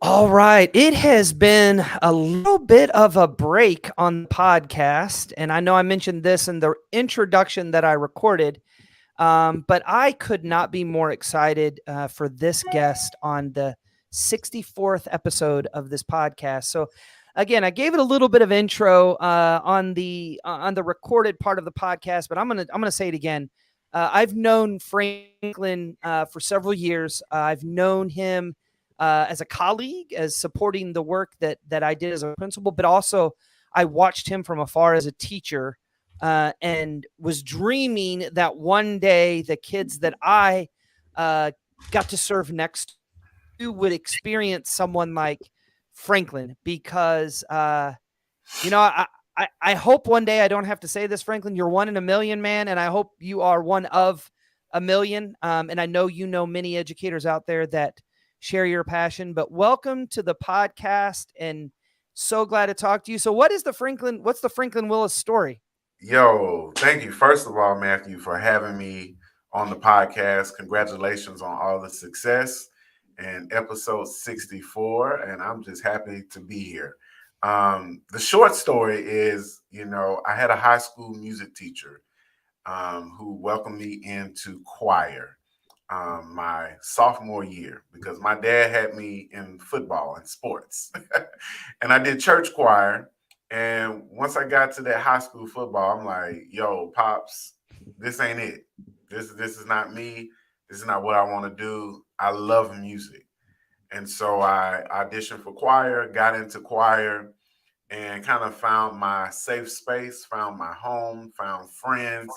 All right. It has been a little bit of a break on the podcast. And I know I mentioned this in the introduction that I recorded, but I could not be more excited for this guest on the 64th episode of this podcast. So, again, I gave it a little bit of intro on the recorded part of the podcast, but I'm gonna say it again. I've known Franklin for several years. I've known him as a colleague, as supporting the work that I did as a principal, but also I watched him from afar as a teacher, and was dreaming that one day the kids that I uh, got to serve next to would experience someone like Franklin, because you know, I hope one day I don't have to say this, Franklin. You're one in a million, man, and I hope you are one of a million. And I know you know many educators out there that share your passion. But welcome to the podcast, and so glad to talk to you. So, what's the Franklin Willis story? Yo, thank you. First of all, Matthew, for having me on the podcast. Congratulations on all the success and episode 64. And I'm just happy to be here. The short story is, I had a high school music teacher who welcomed me into choir my sophomore year because my dad had me in football and sports. And I did church choir. And once I got to that high school football, I'm like, yo, Pops, this ain't it. This is not me. This is not what I want to do. I love music. And so I auditioned for choir, got into choir, and kind of found my safe space, found my home, found friends.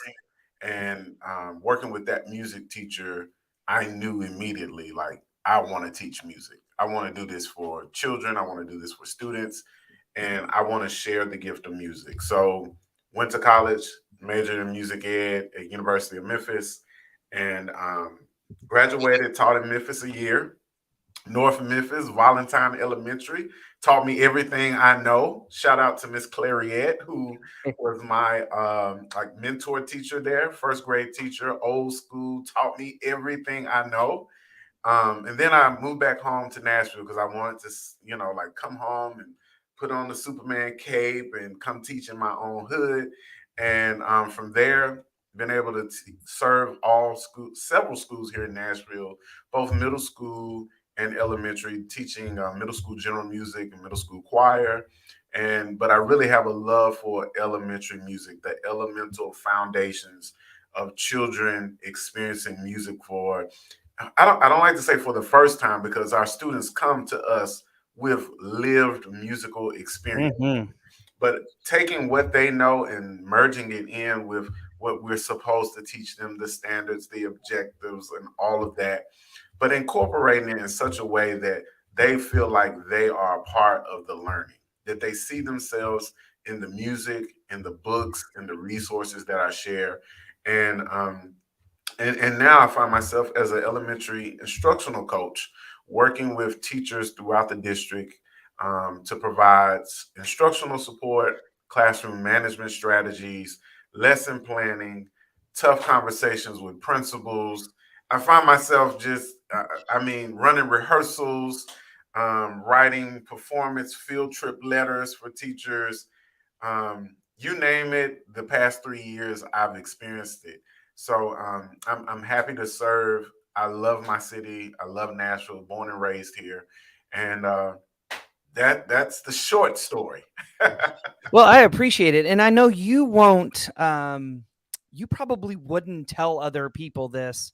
And working with that music teacher, I knew immediately, like, I want to teach music. I want to do this for children. I want to do this for students. And I want to share the gift of music. So went to college, majored in music ed at University of Memphis, and graduated, taught in Memphis a year. North Memphis, Valentine Elementary, taught me everything I know. Shout out to Miss Clariette, who was my like mentor teacher there, first grade teacher, old school, taught me everything I know. And then I moved back home to Nashville because I wanted to, like come home and put on the Superman cape and come teach in my own hood. And from there, been able to serve all schools, several schools here in Nashville, both middle school and elementary, teaching middle school general music and middle school choir. But I really have a love for elementary music, the elemental foundations of children experiencing music for I don't like to say for the first time because our students come to us with lived musical experience. Mm-hmm. But taking what they know and merging it in with what we're supposed to teach them, the standards, the objectives, and all of that, but incorporating it in such a way that they feel like they are a part of the learning, that they see themselves in the music, in the books, in the resources that I share. And and now I find myself as an elementary instructional coach working with teachers throughout the district to provide instructional support, classroom management strategies, lesson planning, tough conversations with principals. I find myself just, running rehearsals, writing performance field trip letters for teachers. You name it, the past 3 years I've experienced it. So I'm happy to serve. I love my city. I love Nashville, born and raised here. And that's the short story. Well, I appreciate it, and I know you won't. You probably wouldn't tell other people this,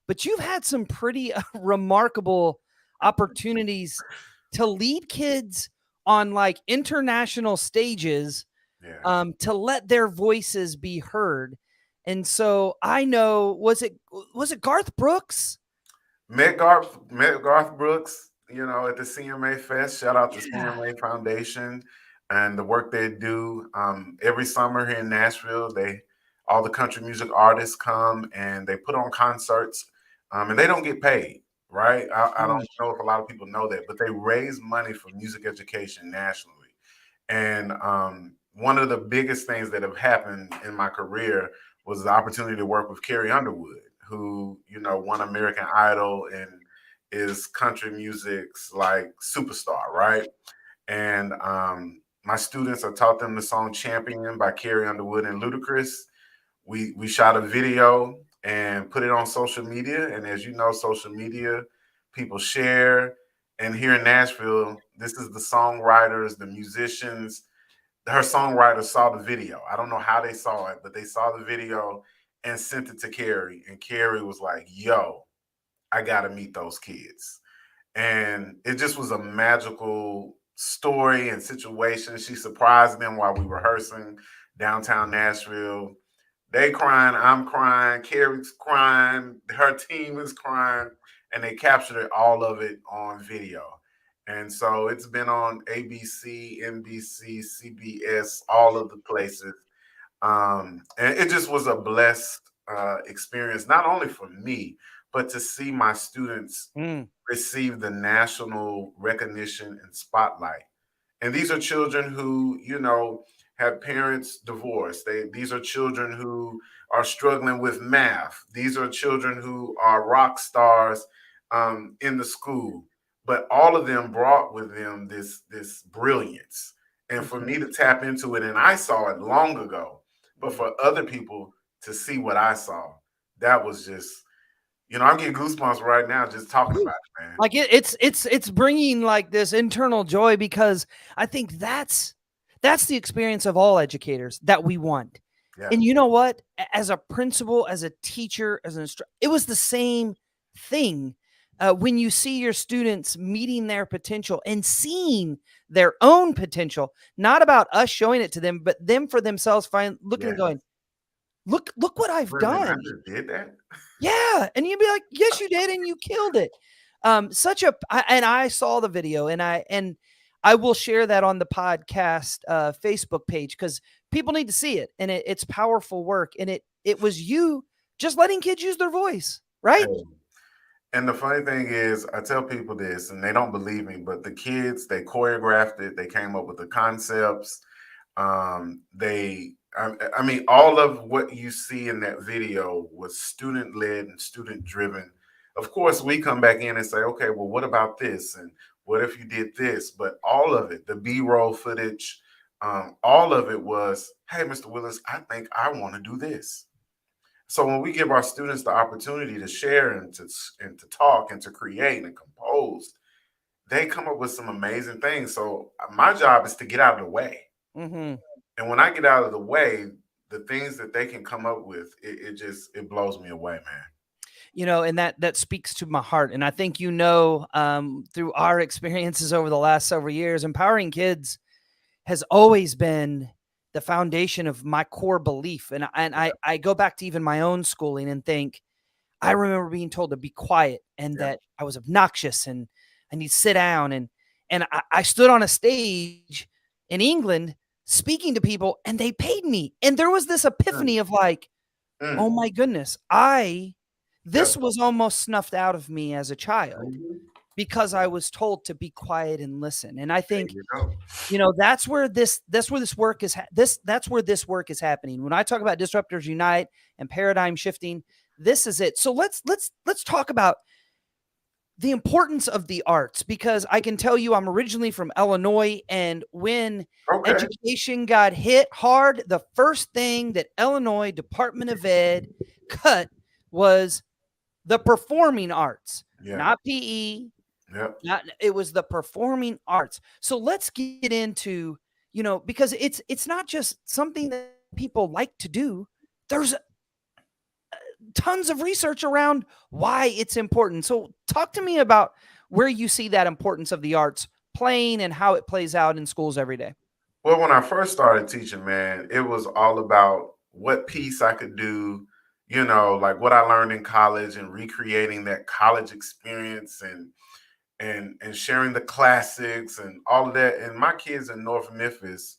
but you've had some pretty remarkable opportunities to lead kids on like international stages, Yeah. to let their voices be heard. And so I know, was it Garth Brooks? Met Garth Brooks, at the CMA Fest. Shout out to Yeah. CMA Foundation and the work they do. Every summer here in Nashville, all the country music artists come and they put on concerts, and they don't get paid, right? I Mm. don't know if a lot of people know that, but they raise money for music education nationally. And one of the biggest things that have happened in my career was the opportunity to work with Carrie Underwood, who won American Idol and is country music's like superstar, right? And my students, I taught them the song Champion by Carrie Underwood and Ludacris. We shot a video and put it on social media. And as you know, social media, people share. And here in Nashville, this is the songwriters, the musicians. Her songwriters saw the video. I don't know how they saw it, but they saw the video and sent it to Carrie. And Carrie was like, yo, I got to meet those kids. And it just was a magical story and situation. She surprised them while we rehearsing downtown Nashville. They crying, I'm crying, Carrie's crying, her team is crying, and they captured it, all of it on video. And so it's been on ABC, NBC, CBS, all of the places. And it just was a blessed experience, not only for me, but to see my students receive the national recognition and spotlight. And these are children who, you know, have parents divorced. These are children who are struggling with math. These are children who are rock stars in the school. But all of them brought with them this brilliance. And for me to tap into it, and I saw it long ago, but for other people to see what I saw, that was just, you know, I'm getting goosebumps right now just talking about it, man. Like it's bringing like this internal joy, because I think that's the experience of all educators that we want. Yeah. And you know what? As a principal, as a teacher, as an instructor, it was the same thing. When you see your students meeting their potential and seeing their own potential, not about us showing it to them, but them for themselves, looking and going, look what I've done. I just did that. Yeah, and you'd be like, yes, you did, and you killed it. And I saw the video, and I will share that on the podcast Facebook page, because people need to see it, and it's powerful work, and it was you just letting kids use their voice, right? Hey. And the funny thing is, I tell people this, and they don't believe me, but the kids, they choreographed it. They came up with the concepts. I mean, all of what you see in that video was student led and student driven. Of course, we come back in and say, okay, well, what about this? And what if you did this? But all of it, the B-roll footage, all of it was, hey, Mr. Willis, I think I want to do this. So when we give our students the opportunity to share and to talk and to create and compose, they come up with some amazing things. So my job is to get out of the way. Mm-hmm. And when I get out of the way, the things that they can come up with, it blows me away, man. You know, and that speaks to my heart. And I think, you know, through our experiences over the last several years, empowering kids has always been the foundation of my core belief. And I go back to even my own schooling and think, I remember being told to be quiet, and that I was obnoxious and I need to sit down. And I stood on a stage in England speaking to people, and they paid me. And there was this epiphany of like, oh my goodness, this was almost snuffed out of me as a child, because I was told to be quiet and listen. And I think, you know, that's where this work is happening. When I talk about Disruptors Unite and paradigm shifting, this is it. So let's talk about the importance of the arts, because I can tell you, I'm originally from Illinois, and when education got hit hard, the first thing that Illinois Department of Ed cut was the performing arts, not PE. It was the performing arts. So let's get into, you know, because it's not just something that people like to do. There's tons of research around why it's important. So talk to me about where you see that importance of the arts playing and how it plays out in schools every day. Well, when I first started teaching, man, it was all about what piece I could do, you know, like what I learned in college and recreating that college experience and sharing the classics and all of that. And my kids in North Memphis,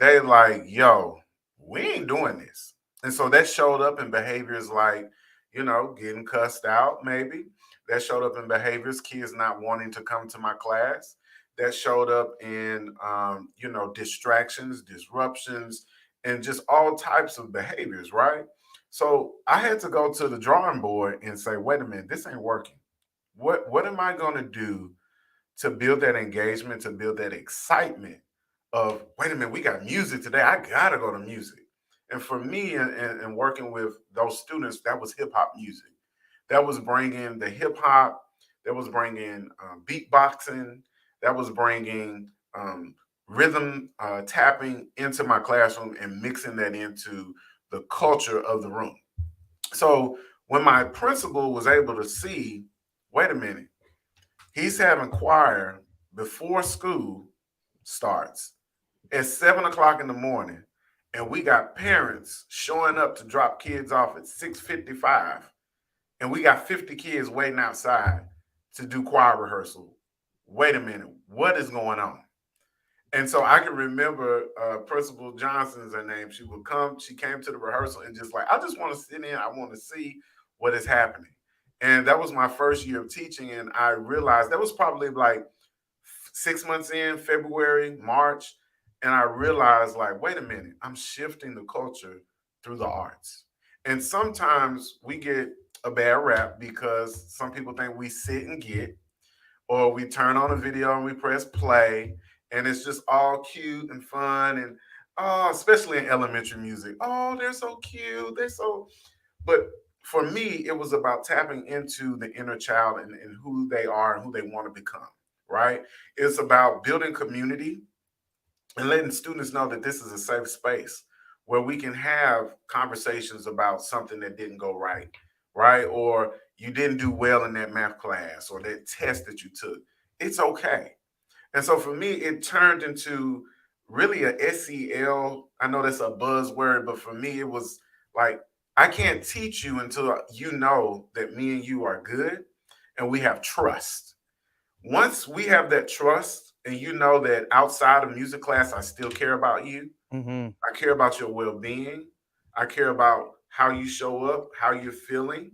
they like, yo, we ain't doing this. And so that showed up in behaviors like, you know, getting cussed out, maybe. That showed up in behaviors, kids not wanting to come to my class. That showed up in, you know, distractions, disruptions, and just all types of behaviors, right? So I had to go to the drawing board and say, wait a minute, this ain't working. what am I going to do to build that engagement, to build that excitement of, wait a minute, we got music today. I got to go to music. And for me, and working with those students, that was hip hop music. That was bringing the hip hop, that was bringing beatboxing, that was bringing rhythm tapping into my classroom and mixing that into the culture of the room. So when my principal was able to see, wait a minute, he's having choir before school starts at 7 o'clock in the morning, and we got parents showing up to drop kids off at 6:55, and we got 50 kids waiting outside to do choir rehearsal. Wait a minute, what is going on? And so I can remember Principal Johnson's her name. She would come, she came to the rehearsal and just like, I just want to sit in, I want to see what is happening. And that was my first year of teaching. And I realized that was probably like 6 months in, February, March. And I realized, like, wait a minute, I'm shifting the culture through the arts. And sometimes we get a bad rap because some people think we sit and get, or we turn on a video and we press play, and it's just all cute and fun. And oh, especially in elementary music, oh, they're so cute, they're so. But for me, it was about tapping into the inner child and who they are and who they want to become. Right? It's about building community and letting students know that this is a safe space where we can have conversations about something that didn't go right, right? Or you didn't do well in that math class or that test that you took. It's okay. And so for me, it turned into really a SEL. I know that's a buzzword, but for me, it was like, I can't teach you until you know that me and you are good and we have trust. Once we have that trust and you know that outside of music class, I still care about you, Mm-hmm. I care about your well being, I care about how you show up, how you're feeling.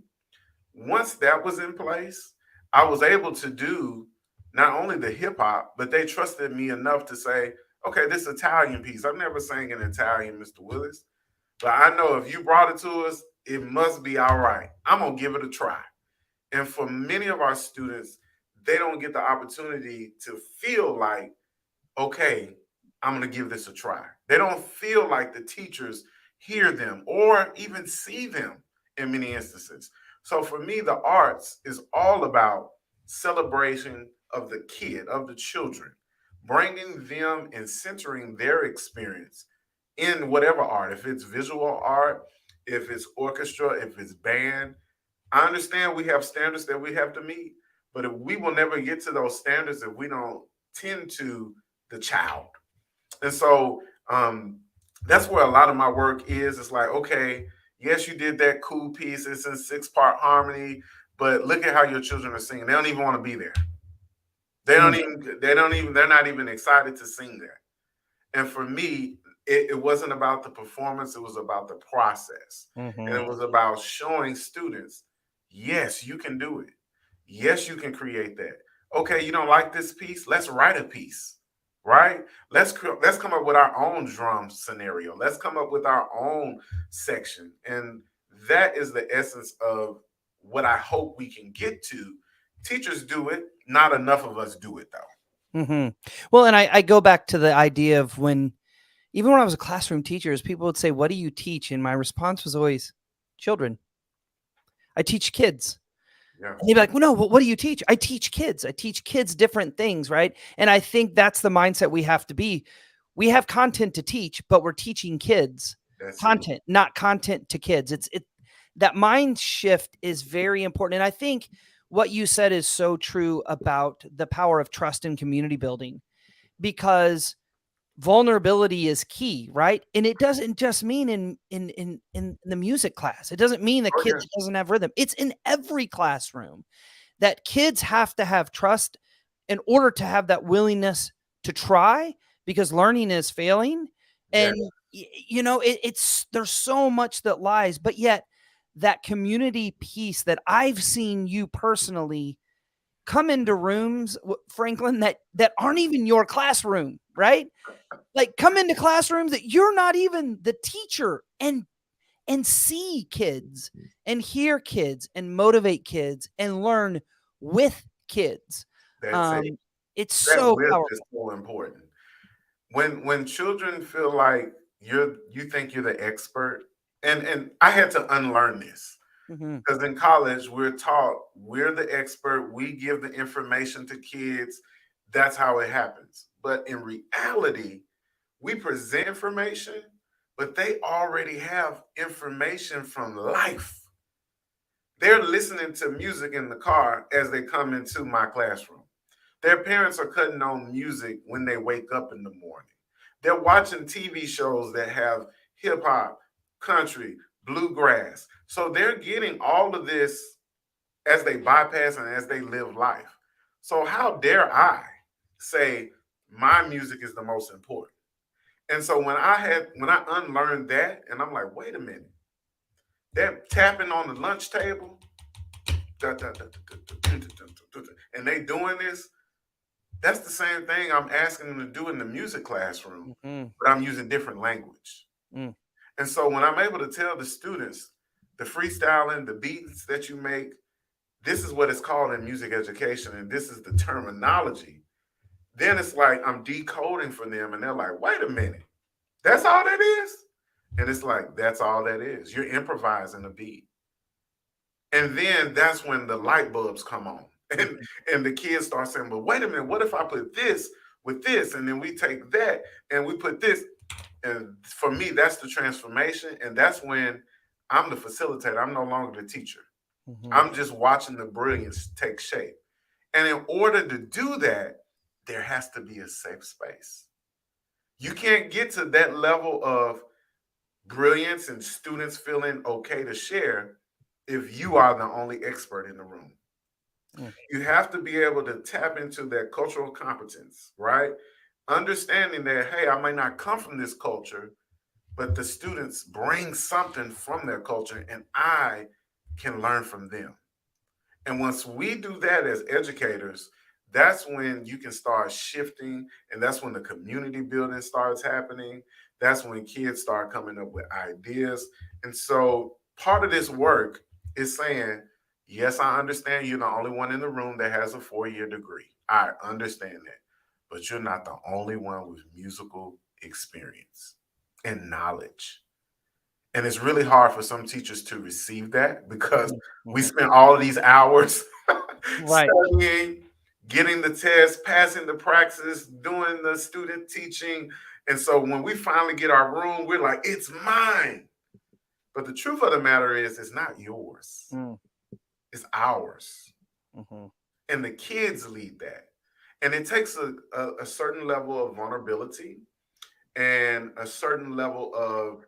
Once that was in place, I was able to do not only the hip hop, but they trusted me enough to say, okay, this Italian piece, I've never sang in Italian, Mr. Willis, but I know if you brought it to us, it must be all right. I'm going to give it a try. And for many of our students, they don't get the opportunity to feel like, okay, I'm going to give this a try. They don't feel like the teachers hear them or even see them in many instances. So for me, the arts is all about celebration of the kid, of the children, bringing them and centering their experience in whatever art, if it's visual art, if it's orchestra, if it's band. I understand we have standards that we have to meet, but if we will never get to those standards if we don't tend to the child. And so that's where a lot of my work is. It's like, okay, yes, you did that cool piece. It's in 6-part harmony, but look at how your children are singing. They don't even want to be there. They're not even excited to sing there. And for me, it wasn't about the performance, it was about the process. And Mm-hmm. it was about showing students, yes, you can do it. Yes, you can create that. Okay, you don't like this piece? Let's write a piece, right? Let's come up with our own drum scenario. Let's come up with our own section. And that is the essence of what I hope we can get to. Teachers do it, not enough of us do it though. Mm-hmm. Well, and I go back to the idea of even when I was a classroom teacher, people would say, "What do you teach?" And my response was always, "Children. I teach kids." Yeah. And they'd be like, "Well, no, what do you teach?" "I teach kids. I teach kids different things," right? And I think that's the mindset we have to be. We have content to teach, but we're teaching kids That's it. content, not content to kids. That mind shift is very important. And I think what you said is so true about the power of trust and community building, because vulnerability is key, right? And it doesn't just mean in the music class. It doesn't mean that Oh kids yeah. doesn't have rhythm. It's in every classroom that kids have to have trust in order to have that willingness to try, because learning is failing. Yeah. And it's there's so much that lies, but yet that community piece that I've seen you personally come into rooms, Franklin, that aren't even your classroom, right? Like, come into classrooms that you're not even the teacher, and see kids and hear kids and motivate kids and learn with kids. That's it. It's That so with is powerful. so important. When children feel like you think you're the expert, and I had to unlearn this Hmm. because in college we're taught we're the expert, we give the information to kids, that's how it happens. But in reality, we present information, but they already have information from life. They're listening to music in the car as they come into my classroom. Their parents are cutting on music when they wake up in the morning. They're watching TV shows that have hip hop, country, bluegrass. So they're getting all of this as they bypass and as they live life. So how dare I say my music is the most important? And so when I unlearned that, and I'm like, wait a minute, they're tapping on the lunch table, and they doing this. That's the same thing I'm asking them to do in the music classroom, Hmm. but I'm using different language. Mm. And so when I'm able to tell the students the freestyling, the beats that you make, this is what it's called in music education, and this is the terminology, then it's like I'm decoding for them, and they're like, wait a minute, that's all that is? And it's like, that's all that is. You're improvising a beat. And then that's when the light bulbs come on. And the kids start saying, but wait a minute, what if I put this with this? And then we take that and we put this. And for me, that's the transformation. And that's when I'm the facilitator. I'm no longer the teacher. Hmm. I'm just watching the brilliance take shape. And in order to do that, there has to be a safe space. You can't get to that level of brilliance and students feeling okay to share if you are the only expert in the room. Mm. You have to be able to tap into that cultural competence, right? Understanding that, hey, I might not come from this culture, but the students bring something from their culture and I can learn from them. And once we do that as educators, that's when you can start shifting, and that's when the community building starts happening. That's when kids start coming up with ideas. And so part of this work is saying, yes, I understand you're the only one in the room that has a 4-year degree. I understand that. But you're not the only one with musical experience and knowledge. And it's really hard for some teachers to receive that because we Hmm. spend all of these hours Right. studying, getting the test, passing the praxis, doing the student teaching. And so when we finally get our room, we're like, it's mine. But the truth of the matter is, it's not yours, Mm. it's ours. Hmm. And the kids lead that. And it takes a certain level of vulnerability and a certain level of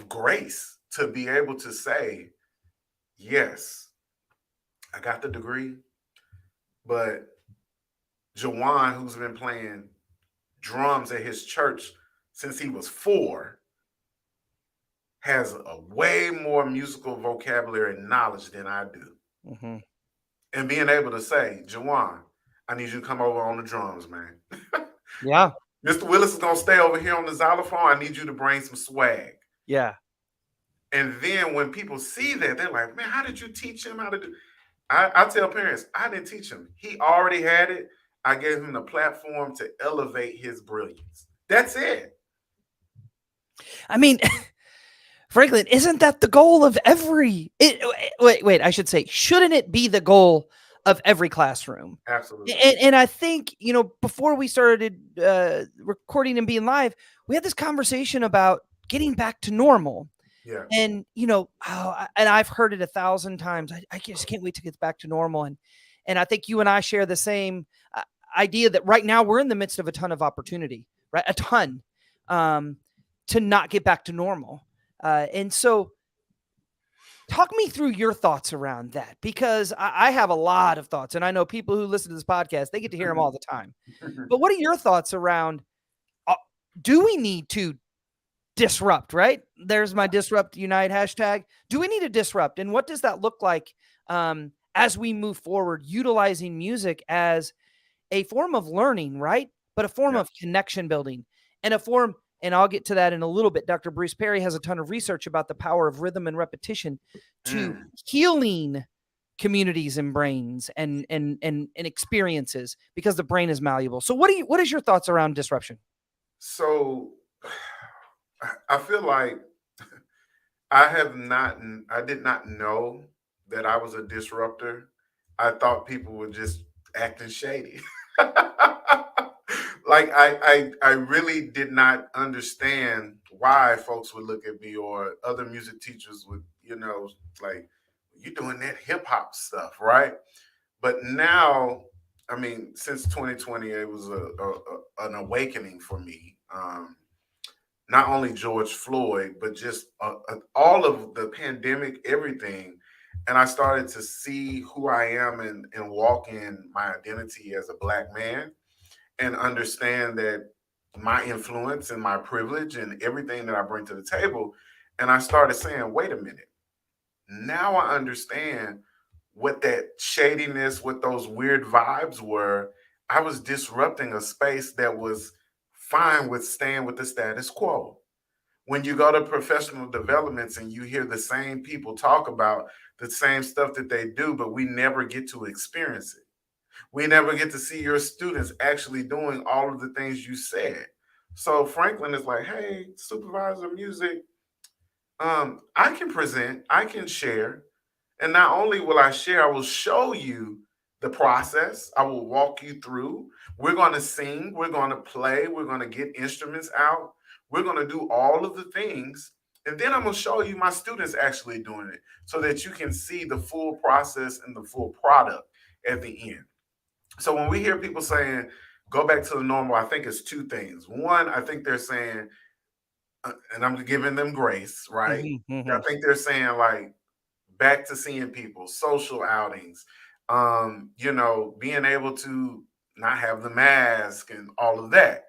grace to be able to say, yes, I got the degree, but Jawan, who's been playing drums at his church since he was 4, has a way more musical vocabulary and knowledge than I do. Hmm. And being able to say, Jawan, I need you to come over on the drums, man. Yeah. Mr. Willis is going to stay over here on the xylophone. I need you to bring some swag. Yeah. And then when people see that, they're like, man, how did you teach him how to do? I tell parents, I didn't teach him. He already had it. I gave him the platform to elevate his brilliance. That's it. I mean, Franklin, isn't that the goal of wait, I should say, shouldn't it be the goal of every classroom? Absolutely. And I think, before we started recording and being live, we had this conversation about getting back to normal. Yeah. And, and I've heard it 1,000 times. I just can't wait to get back to normal. And I think you and I share the same idea that right now we're in the midst of a ton of opportunity, right? A ton to not get back to normal. And so talk me through your thoughts around that, because I have a lot of thoughts, and I know people who listen to this podcast, they get to hear them all the time. But what are your thoughts around, do we need to disrupt, right? There's my disrupt unite hashtag. Do we need to disrupt? And what does that look like as we move forward, utilizing music as a form of learning, right? But a form of connection building and a form, and I'll get to that in a little bit. Dr. Bruce Perry has a ton of research about the power of rhythm and repetition to healing communities and brains and experiences because the brain is malleable. So what is your thoughts around disruption? So I feel like I did not know that I was a disruptor. I thought people were just acting shady. Like I really did not understand why folks would look at me or other music teachers would, like, you doing that hip hop stuff, right? But now, I mean, since 2020, it was an awakening for me. Not only George Floyd, but just all of the pandemic, everything. And I started to see who I am and walk in my identity as a Black man and understand that my influence and my privilege and everything that I bring to the table. And I started saying, wait a minute, now I understand what that shadiness, what those weird vibes were. I was disrupting a space that was fine with staying with the status quo. When you go to professional developments and you hear the same people talk about the same stuff that they do, but we never get to experience it. We never get to see your students actually doing all of the things you said. So Franklin is like, hey, supervisor of music, I can present, I can share. And not only will I share, I will show you the process. I will walk you through. We're going to sing, we're going to play, we're going to get instruments out. We're going to do all of the things. And then I'm going to show you my students actually doing it so that you can see the full process and the full product at the end. So when we hear people saying, go back to the normal, I think it's two things. One, I think they're saying, and I'm giving them grace, right? I think they're saying, like, back to seeing people, social outings, being able to not have the mask and all of that.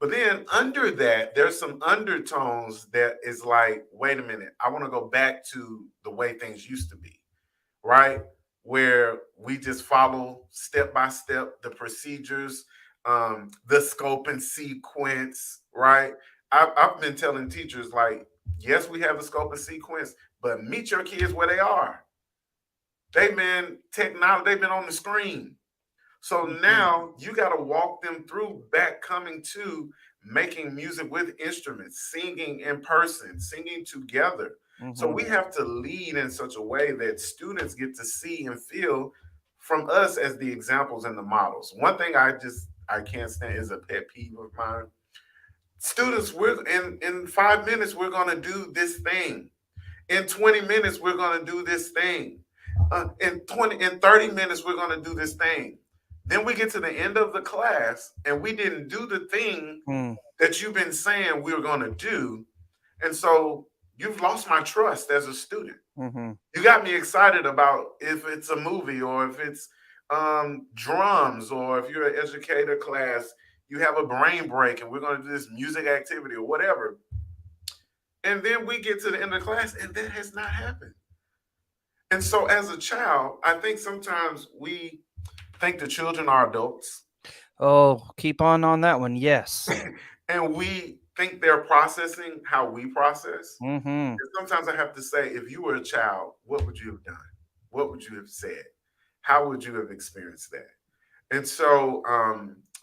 But then under that, there's some undertones that is like, wait a minute, I want to go back to the way things used to be, right? Where we just follow step by step the procedures, the scope and sequence, right? I've been telling teachers, like, yes, we have the scope and sequence, but meet your kids where they are. They've been technology, they've been on the screen. So now you got to walk them through back coming to making music with instruments, singing in person, singing together. So we have to lead in such a way that students get to see and feel from us as the examples and the models. One thing I can't stand is a pet peeve of mine. Students, we're in 5 minutes, we're gonna do this thing. In 20 minutes, we're gonna do this thing. In 30 minutes, we're gonna do this thing. Then we get to the end of the class and we didn't do the thing that you've been saying we were going to do. And so you've lost my trust as a student. You got me excited about if it's a movie or if it's drums or if you're an educator class, you have a brain break and we're going to do this music activity or whatever. And then we get to the end of the class and that has not happened. And so as a child, I think sometimes we think the children are adults. Oh, keep on that one. Yes. And we think they're processing how we process. And sometimes I have to say, if you were a child, what would you have done? What would you have said? How would you have experienced that? And so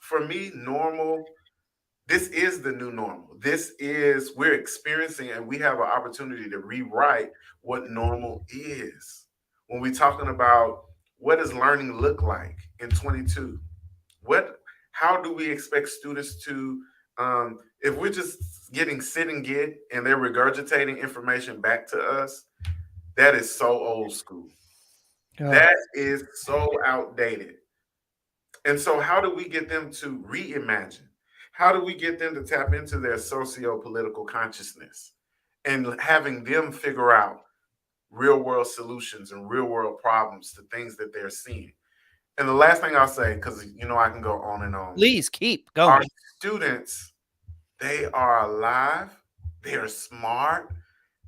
for me, normal, this is the new normal. We're experiencing and we have an opportunity to rewrite what normal is. When we're talking about what does learning look like in 22? How do we expect students to, if we're just getting sit and get and they're regurgitating information back to us, that is so old school. That is so outdated. And so how do we get them to reimagine? How do we get them to tap into their socio-political consciousness and having them figure out real world solutions and real world problems to things that they're seeing? And the last thing I'll say, because I can go on and on. Please keep going. Our students, they are alive, they are smart,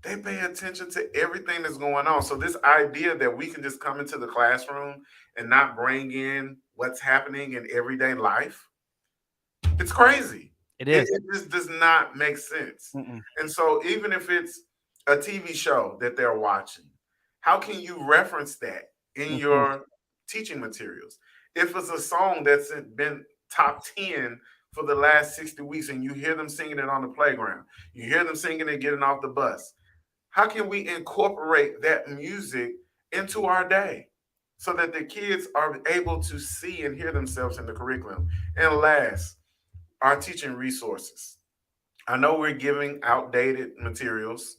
they pay attention to everything that's going on. So this idea that we can just come into the classroom and not bring in what's happening in everyday life, it's crazy. It is. It just does not make sense. And so even if it's a TV show that they're watching, how can you reference that in Mhm. your teaching materials. If it's a song that's been top 10 for the last 60 weeks and you hear them singing it on the playground, you hear them singing it getting off the bus, how can we incorporate that music into our day so that the kids are able to see and hear themselves in the curriculum? And last, our teaching resources. I know we're giving outdated materials.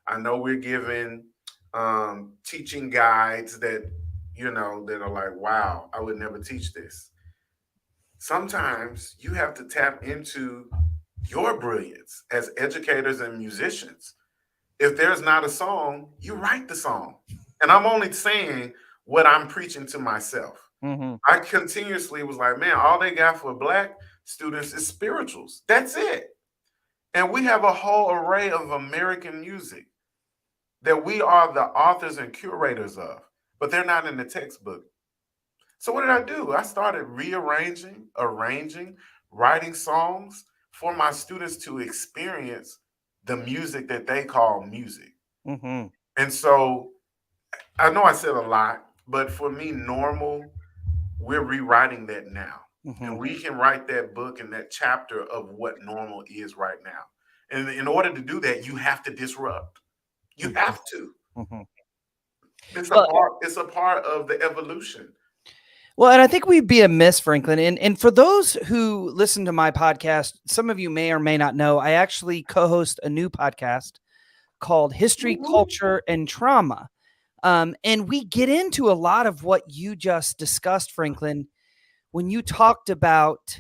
I know we're giving teaching guides that, that are like, wow, I would never teach this. Sometimes you have to tap into your brilliance as educators and musicians. If there's not a song, you write the song. And I'm only saying what I'm preaching to myself. Mhm. I continuously was like, man, all they got for Black students is spirituals. That's it. And we have a whole array of American music that we are the authors and curators of, but they're not in the textbook. So what did I do? I started rearranging, arranging, writing songs for my students to experience the music that they call music. Mhm. And so I know I said a lot, but for me, normal, we're rewriting that now. And Mhm. we can write that book and that chapter of what normal is right now. And in order to do that, you have to disrupt. You Mhm. have to. Mhm. It's a Well, part, it's a part of the evolution. well, and I think we'd be amiss, Franklin. And for those who listen to my podcast, some of you may or may not know, I actually co-host a new podcast called History, Culture, and Trauma. And we get into a lot of what you just discussed, Franklin, when you talked about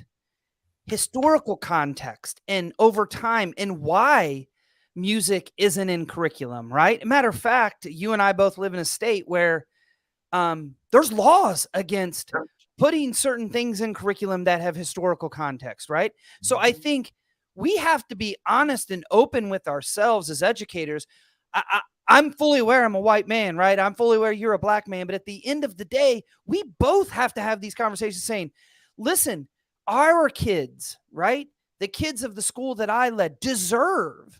historical context and over time and why music isn't in curriculum, right? Matter of fact, you and I both live in a state where there's laws against putting certain things in curriculum that have historical context, right? So I think we have to be honest and open with ourselves as educators. I'm fully aware I'm a white man, right? I'm fully aware you're a Black man. But at the end of the day, we both have to have these conversations saying, listen, our kids, right? The kids of the school that I led deserve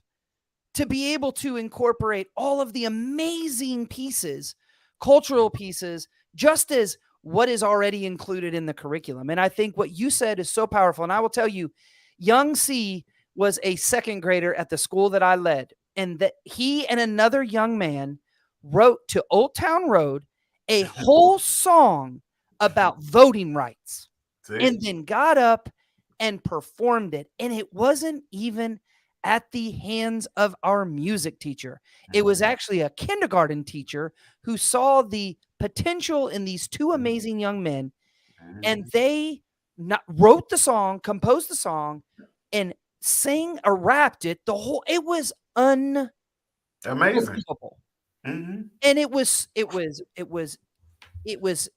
to be able to incorporate all of the amazing pieces, cultural pieces, just as what is already included in the curriculum. And I think what you said is so powerful. And I will tell you, young C was a second grader at the school that I led, and that he and another young man wrote to Old Town Road a whole song about voting rights See? and then got up and performed it. And it wasn't even at the hands of our music teacher. It was actually a kindergarten teacher who saw the potential in these two amazing young men, and they wrote the song, composed the song, and sang or rapped it. It was Amazing. unbelievable. Hmm. And it was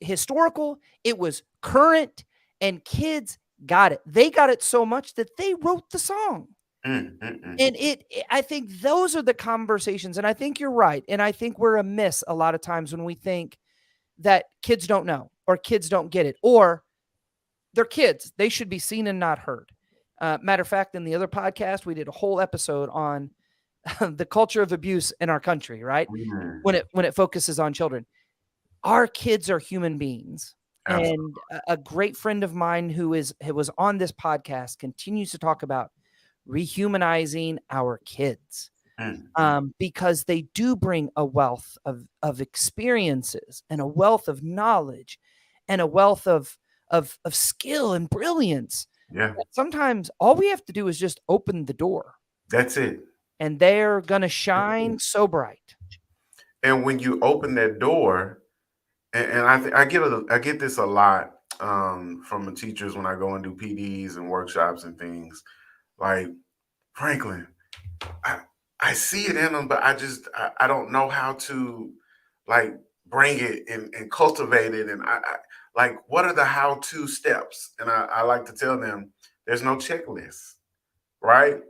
historical, it was current, and kids got it. They got it so much that they wrote the song. Mm-mm. And I think those are the conversations, and I think you're right, and I think we're amiss a lot of times when we think that kids don't know, or kids don't get it, or they're kids. They should be seen and not heard. Matter of fact, in the other podcast, we did a whole episode on the culture of abuse in our country, right? Mm. When it focuses on children. Our kids are human beings. Absolutely. And a great friend of mine who was on this podcast continues to talk about rehumanizing our kids, Mm. because they do bring a wealth of experiences and a wealth of knowledge and a wealth of skill and brilliance. Yeah, Sometimes all we have to do is just open the door, that's it. and they're gonna shine so bright. And when you open that door, and I get this a lot from the teachers when I go and do PDs and workshops and things. Like, Franklin, I, I see it in them, but I don't know how to like bring it and cultivate it. And like, what are the how-to steps? And I like to tell them there's no checklist, right?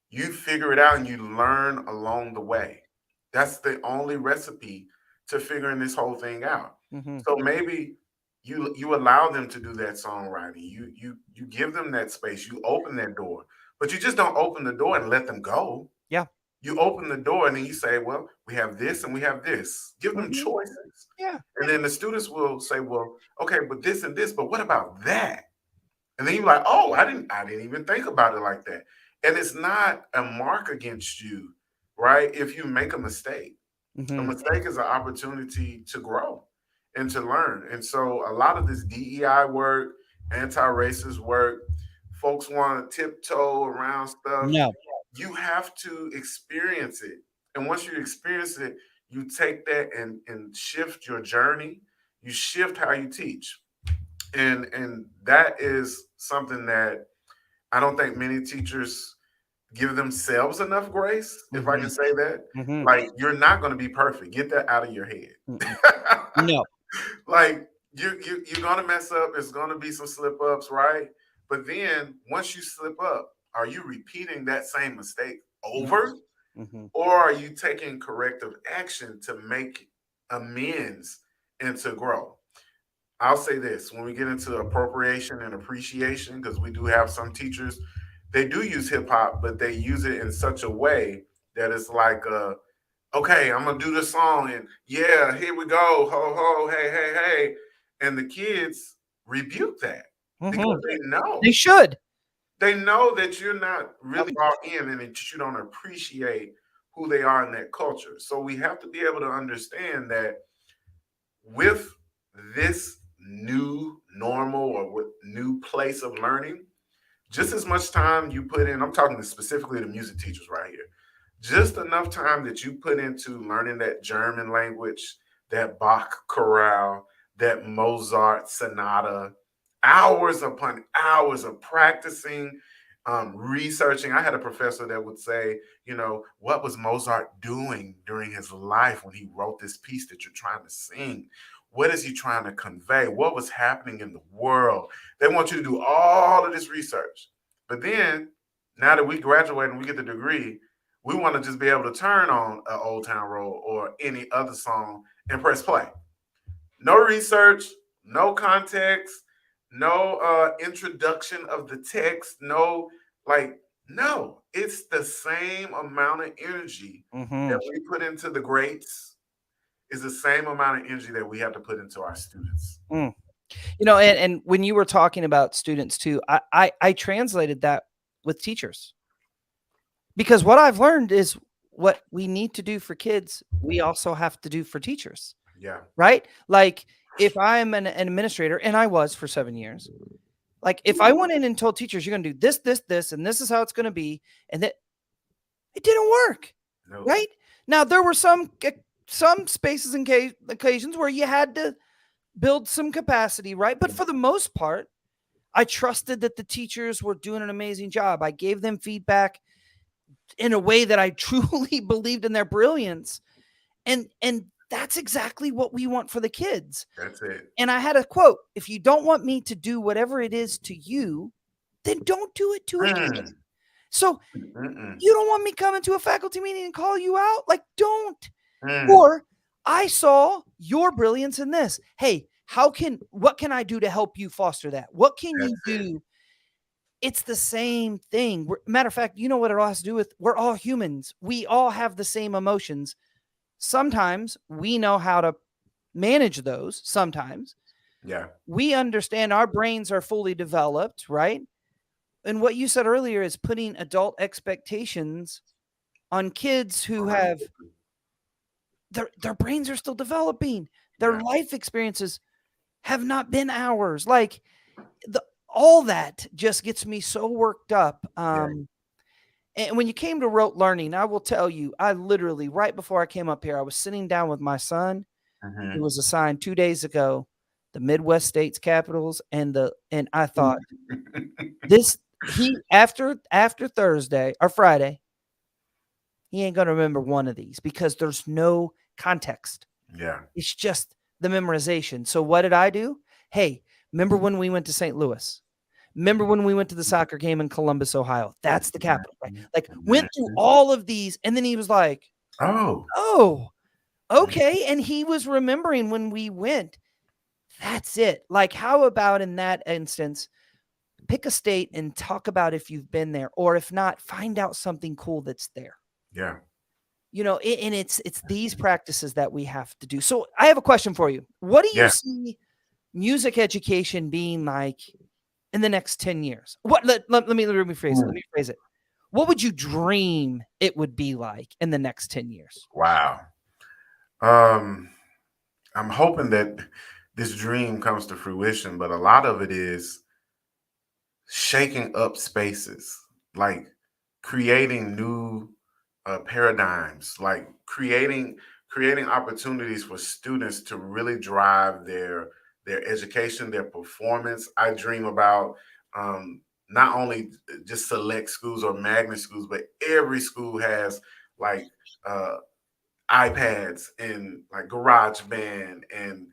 You figure it out and you learn along the way. That's the only recipe to figuring this whole thing out. Mhm. So maybe you allow them to do that songwriting. You give them that space. You open that door, but you just don't open the door and let them go. Yeah. You open the door and then you say, well, we have this and we have this. Give them Mhm. choices. Yeah. And then the students will say, well, okay, but this and this, but what about that? And then you're like, oh, I didn't even think about it like that. And it's not a mark against you, right? If you make a mistake. A Mhm. mistake is an opportunity to grow and to learn. And so a lot of this DEI work, anti-racist work, folks want to tiptoe around stuff. No. You have to experience it. And once you experience it, you take that and shift your journey. You shift how you teach. And that is something that I don't think many teachers give themselves enough grace, if I can Mhm. say that. Mhm. Like, you're not going to be perfect. Get that out of your head. Mm-mm. No. Like, you're going to mess up. There's going to be some slip ups, right? But then once you slip up, are you repeating that same mistake over? Yes. Mhm. Or are you taking corrective action to make amends and to grow? I'll say this: when we get into appropriation and appreciation, because we do have some teachers, they do use hip hop, but they use it in such a way that it's like, okay, I'm gonna do the song, and yeah, here we go, ho ho, hey hey hey, and the kids rebuke that because Mhm. know They should. they know that you're not Yep. really all in, and that you don't appreciate who they are in that culture. So we have to be able to understand that with this new normal or with new place of learning, just as much time you put in, I'm talking specifically to music teachers right here, just enough time that you put into learning that German language, that Bach chorale, that Mozart sonata, hours upon hours of practicing, researching. I had a professor that would say, what was Mozart doing during his life when he wrote this piece that you're trying to sing? What is he trying to convey? What was happening in the world? They want you to do all of this research. But then, now that we graduate and we get the degree, we want to just be able to turn on an Old Town Road or any other song and press play. No research, no context, no introduction of the text, no, like, no, it's the same amount of energy that Mhm. we put into the greats is the same amount of energy that we have to put into our students. Mm. And when you were talking about students too, I translated that with teachers, because what I've learned is what we need to do for kids, we also have to do for teachers, Yeah. right? Like, if I'm an administrator, and I was for 7 years, like, if I went in and told teachers, "You're gonna do this, this, this, and this is how it's gonna be," and that it didn't work, No. right? Now, there were some spaces and occasions where you had to build some capacity, right? But for the most part, I trusted that the teachers were doing an amazing job. I gave them feedback in a way that I truly believed in their brilliance. And that's exactly what we want for the kids. That's it. And I had a quote: "If you don't want me to do whatever it is to you, then don't do it to a kid." Mm. So, Mm-mm. you don't want me coming to a faculty meeting and call you out? Like, don't. Mm. Or, "I saw your brilliance in this. Hey, what can I do to help you foster that? What can you That's it. do?" It's the same thing. Matter of fact, you know what it all has to do with? We're all humans. We all have the same emotions. Sometimes we know how to manage those. Sometimes Yeah. we understand our brains are fully developed, right? And what you said earlier is putting adult expectations on kids who have their brains are still developing. Their Yeah. life experiences have not been ours. Like, all that just gets me so worked up. Yeah. And when you came to rote learning, I will tell you, I literally, right before I came up here, I was sitting down with my son, who Mm-hmm. was assigned 2 days ago the Midwest states capitals, and I thought, this he after Thursday or Friday, he ain't gonna remember one of these because there's no context. Yeah. It's just the memorization. So what did I do? Hey, remember when we went to St. Louis? Remember when we went to the soccer game in Columbus, Ohio? That's the capital, right? Like, went through all of these, and then he was like, Oh. "Oh, okay." And he was remembering when we went. That's it. Like, how about in that instance, pick a state and talk about if you've been there, or if not, find out something cool that's there. Yeah. and it's these practices that we have to do. So I have a question for you. What do you Yeah. see music education being like in the next 10 years? Let me rephrase it. Let me phrase it. What would you dream it would be like in the next 10 years? Wow. Um, I'm hoping that this dream comes to fruition, but a lot of it is shaking up spaces, like creating new paradigms, like creating opportunities for students to really drive their education, their performance. I dream about not only just select schools or magnet schools, but every school has like uh, iPads and like GarageBand and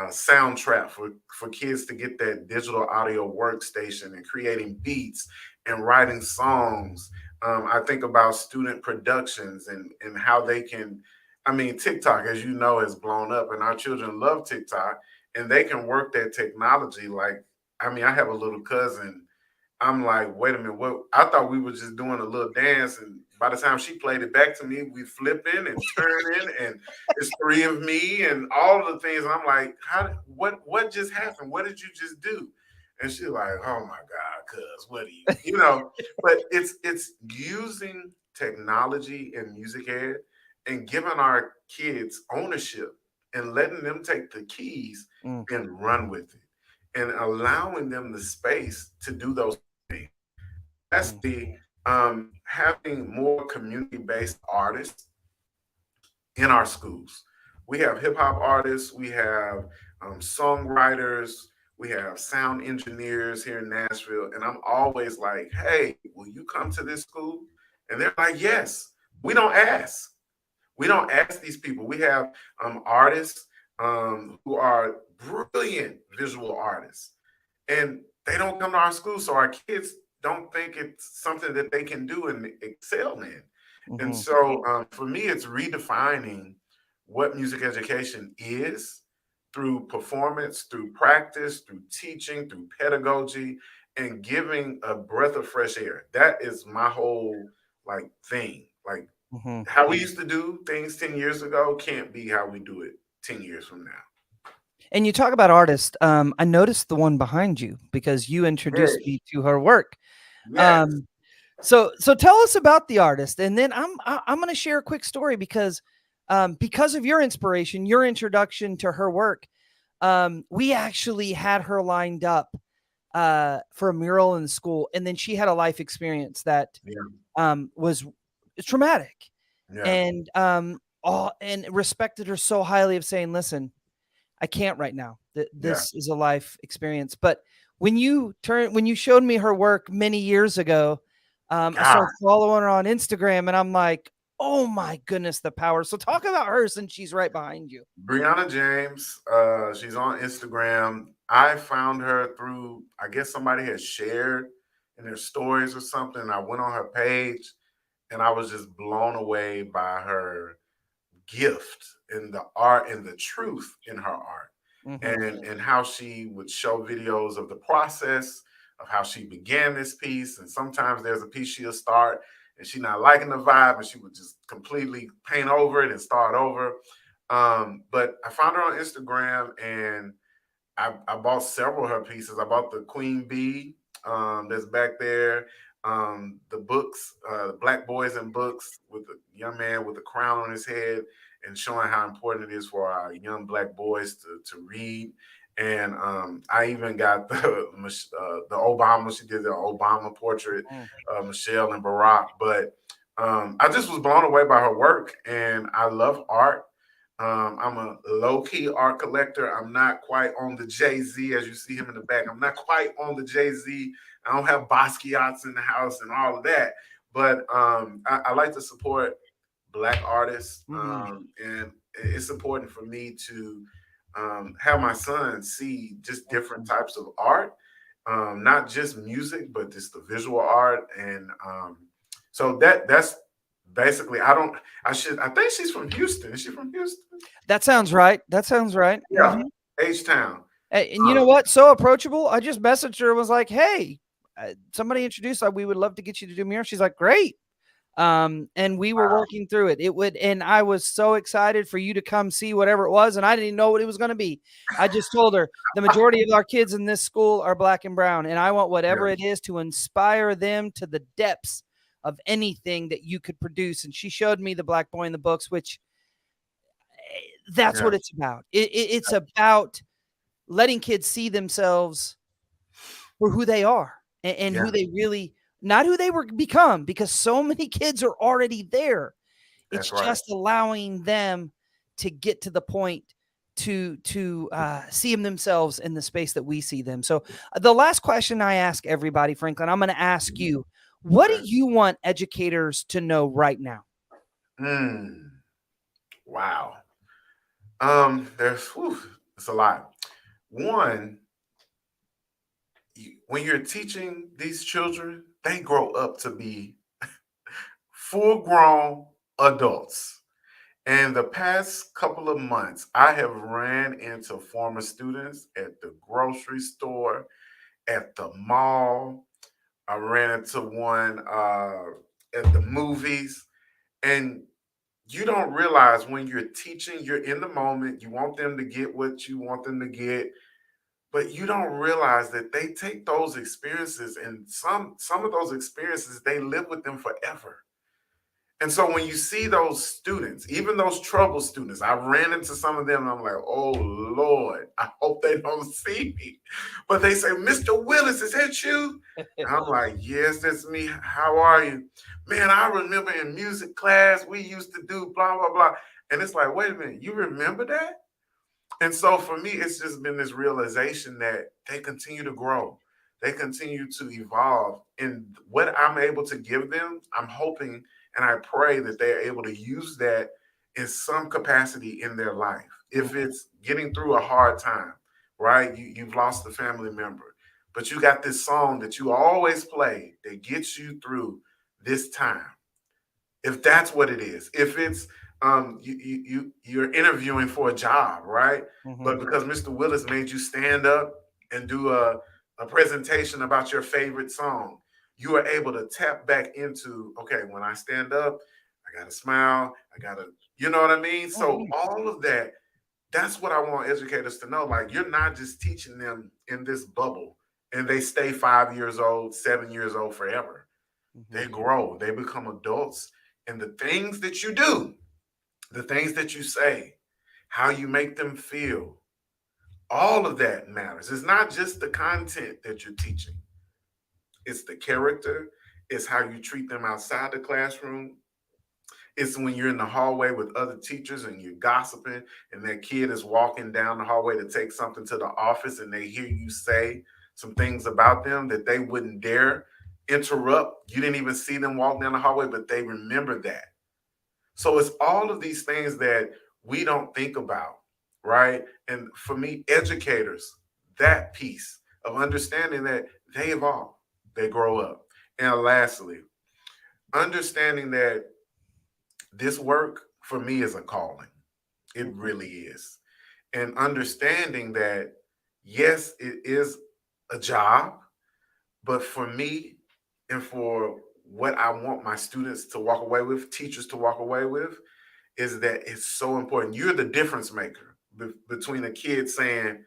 Soundtrap for kids to get that digital audio workstation and creating beats and writing songs. I think about student productions and how they can. I mean, TikTok, as you know, has blown up, and our children love TikTok, and they can work that technology. Like, I mean, I have a little cousin. I'm like, wait a minute, what? I thought we were just doing a little dance, and by the time she played it back to me, we flipping and turning, and it's three of me, and all of the things. And I'm like, what just happened? What did you just do? And she's like, oh my God, cuz, what do you know? But it's using technology in music ed and giving our kids ownership and letting them take the keys and run with it and allowing them the space to do those things. That's the having more community-based artists in our schools. We have hip hop artists, we have songwriters, we have sound engineers here in Nashville, and I'm always like, "Hey, will you come to this school?" And they're like, "Yes." We don't ask. We don't ask these people. We have artists who are brilliant visual artists, and they don't come to our school, so our kids don't think it's something that they can do and excel in. And so for me, it's redefining what music education is through performance, through practice, through teaching, through pedagogy, and giving a breath of fresh air. That is my whole like thing. Like how we used to do things 10 years ago can't be how we do it 10 years from now. And you talk about artists. I noticed the one behind you because you introduced Yes. me to her work. Yes. So tell us about the artist, and then I'm going to share a quick story because of your inspiration, your introduction to her work. We actually had her lined up for a mural in school, and then she had a life experience that was traumatic, Yeah. and and respected her so highly of saying, "Listen, I can't right now. Yeah. This is a life experience." But when you showed me her work many years ago, I God. started following her on Instagram, and I'm like, oh my goodness, the power. So talk about her since she's right behind you. Brianna James, she's on Instagram. I found her through, I guess somebody had shared in their stories or something. I went on her page and I was just blown away by her gift in the art and the truth in her art. And how she would show videos of the process of how she began this piece. And sometimes there's a piece she'll start and she's not liking the vibe and she would just completely paint over it and start over. But I found her on Instagram and I bought several of her pieces. I bought the Queen Bee that's back there. The books, Black Boys and Books, with a young man with a crown on his head and showing how important it is for our young Black boys to read. And I even got the Obama, she did the Obama portrait, Michelle and Barack. But I just was blown away by her work, and I love art. I'm a low-key art collector. I'm not quite on the Jay-Z, as you see him in the back. I'm not quite on the Jay-Z. I don't have Basquiat's in the house and all of that. But I like to support Black artists. And it's important for me to have my son see just different types of art, not just music, but just the visual art. And so that's basically, I think she's from Houston. Is she from Houston? That sounds right. That sounds right. Yeah. H-Town. And you know what? So approachable. I just messaged her and was like, "Hey, somebody introduced. We would love to get you to do mirror." She's like, "Great." And we were Wow. working through it. And I was so excited for you to come see whatever it was, and I didn't even know what it was going to be. I just told her the majority of our kids in this school are black and brown, and I want whatever Yeah. it is to inspire them to the depths of anything that you could produce. And she showed me the Black Boy in the Books, which that's Yeah. what it's about. It's about letting kids see themselves for who they are, and Yeah. who they really, not who they were become, because so many kids are already there. It's That's right. just allowing them to get to the point to see themselves in the space that we see them. So the last question I ask everybody, Franklin, I'm going to ask Mhm. you, what do Okay. you want educators to know right now? Mm. Wow. It's a lot. One, when you're teaching these children, they grow up to be full grown adults. And the past couple of months, I have ran into former students at the grocery store, at the mall. I ran into one at the movies. And you don't realize when you're teaching, you're in the moment. You want them to get what you want them to get, but you don't realize that they take those experiences, and some of those experiences they live with them forever. And so when you see those students, even those trouble students, I ran into some of them and I'm like, oh Lord, I hope they don't see me. But they say, Mr. Willis, is that you? And I'm like, yes, that's me. How are you? Man, I remember in music class, we used to do blah, blah, blah. And it's like, wait a minute, you remember that? And so for me, it's just been this realization that they continue to grow, they continue to evolve. And what I'm able to give them, I'm hoping and I pray that they're able to use that in some capacity in their life. If Mhm, it's getting through a hard time, right? You've lost a family member, but you got this song that you always play that gets you through this time, if that's what it is. If it's you're interviewing for a job, right? mhm. But because Mr. Willis made you stand up and do a presentation about your favorite song, you are able to tap back into, okay, when I stand up, I gotta smile, I gotta, you know what I mean? Oh, So yeah. all of that, that's what I want educators to know. Like, you're not just teaching them in this bubble and they stay 5 years old, 7 years old forever. They Mhm, grow, they become adults. And the things that you do, the things that you say, how you make them feel, all of that matters. It's not just the content that you're teaching, it's the character, it's how you treat them outside the classroom. It's when you're in the hallway with other teachers and you're gossiping, and that kid is walking down the hallway to take something to the office, and they hear you say some things about them that they wouldn't dare interrupt. You didn't even see them walk down the hallway, but they remember that. So it's all of these things that we don't think about, right? And for me, educators, that piece of understanding that they evolve, they grow up. And lastly, understanding that this work for me is a calling. It mhm, really is. And understanding that, yes, it is a job, but for me and for what I want my students to walk away with, teachers to walk away with, is that it's so important. You're the difference maker between a kid saying,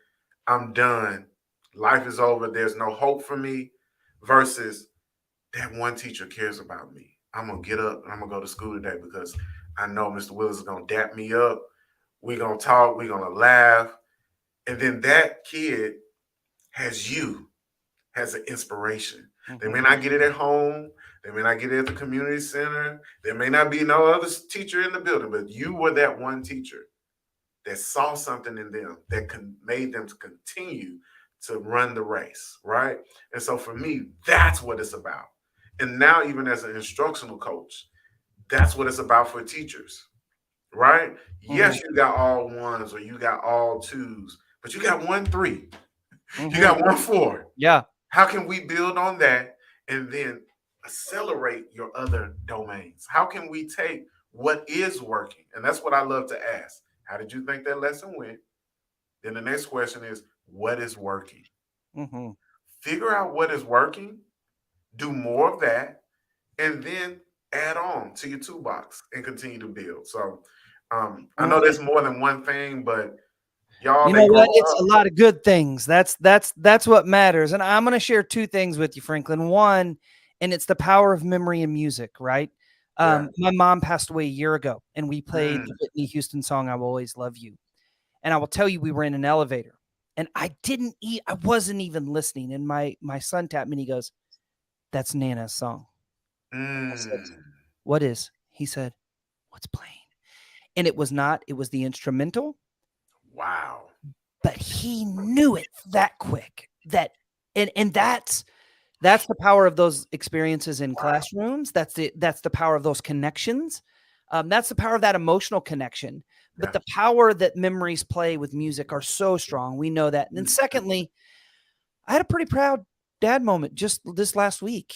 I'm done, life is over, there's no hope for me, versus that one teacher cares about me. I'm gonna get up and I'm gonna go to school today because I know Mr. Willis is gonna dap me up. We're gonna talk, we're gonna laugh. And then that kid has you, has an inspiration. They mhm. may not get it at home, they may not get it at the community center, there may not be no other teacher in the building, but you were that one teacher that saw something in them that made them to continue to run the race, right? And so for me, that's what it's about. And now, even as an instructional coach, that's what it's about for teachers, right? Mhm, Yes, you got all ones or you got all twos, but you got 1 3, you mhm. got 1 4. Yeah. How can we build on that and then accelerate your other domains? How can we take what is working? And that's what I love to ask. How did you think that lesson went? Then the next question is, what is working? Mhm, Figure out what is working, do more of that, and then add on to your toolbox and continue to build. So I know there's more than one thing, but y'all, You they know grow what? It's up. a lot of good things. That's what matters. And I'm going to share two things with you, Franklin. One, and it's the power of memory and music, right? Yeah. My mom passed away a year ago, and we played Mm, the Whitney Houston song "I Will Always Love You." And I will tell you, we were in an elevator, and I wasn't even listening. And my son tapped me, and he goes, "That's Nana's song." I said, mm. "What is?" He said, "What's playing?" And it was not. It was the instrumental. Wow. But he knew it that quick and that's the power of those experiences in Wow. classrooms. That's the power of those connections. That's the power of that emotional connection. But Yeah. the power that memories play with music are so strong. We know that. And then Mm, secondly, I had a pretty proud dad moment just this last week.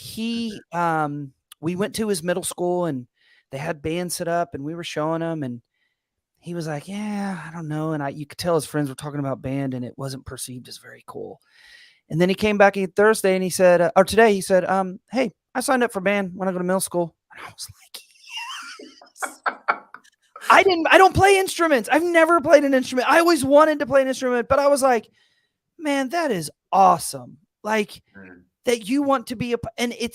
We went to his middle school and they had bands set up and we were showing them and he was like, "Yeah, I don't know." And you could tell his friends were talking about band and it wasn't perceived as very cool. And then he came back Thursday and he said, or today, he said, "Hey, I signed up for band when I go to middle school." And I was like, "Yes." I don't play instruments. I've never played an instrument. I always wanted to play an instrument, but I was like, "Man, that is awesome." Like mm. that you want to be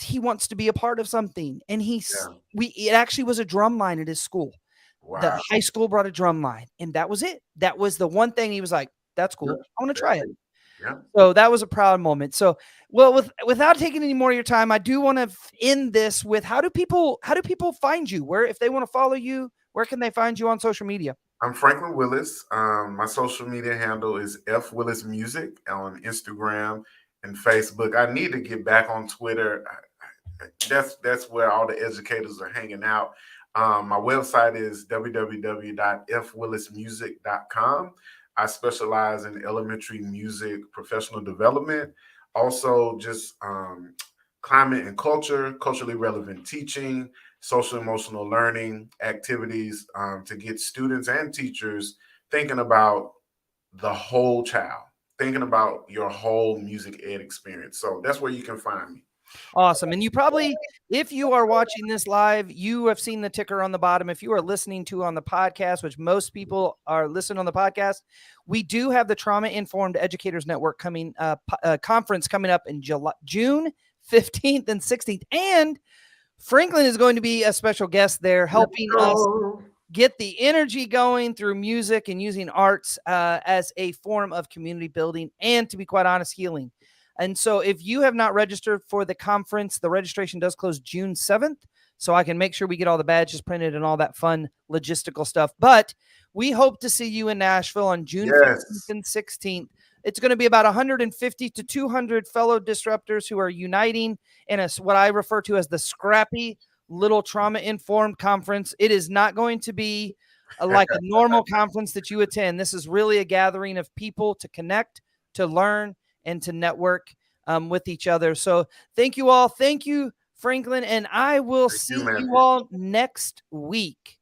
he wants to be a part of something. And Yeah. it actually was a drum line at his school. The Wow. high school brought a drum line, and that was it. That was the one thing he was like, "That's Yeah. cool. I wanna try That's it." it. Yeah. So that was a proud moment. So, well, without taking any more of your time, I do wanna end this with how do people find you? Where if they wanna follow you, where can they find you on social media? I'm Franklin Willis. My social media handle is F Willis Music on Instagram and Facebook. I need to get back on Twitter. That's where all the educators are hanging out. My website is www.fwillismusic.com. I specialize in elementary music professional development, also just climate and culture, culturally relevant teaching, social emotional learning activities to get students and teachers thinking about the whole child, thinking about your whole music ed experience. So that's where you can find me. Awesome. And you probably, if you are watching this live, you have seen the ticker on the bottom. If you are listening to on the podcast, which most people are listening on the podcast, we do have the Trauma Informed Educators Network conference coming up in June 15th and 16th. And Franklin is going to be a special guest there helping us get the energy going through music and using arts as a form of community building and, to be quite honest, healing. And so if you have not registered for the conference, the registration does close June 7th. So I can make sure we get all the badges printed and all that fun logistical stuff. But we hope to see you in Nashville on June 15th Yes. and 16th. It's going to be about 150 to 200 fellow disruptors who are uniting in what I refer to as the scrappy little trauma-informed conference. It is not going to be like a normal conference that you attend. This is really a gathering of people to connect, to learn, and to network with each other. So thank you all. Thank you, Franklin. And I will Thank you, see you Matthew. all next week.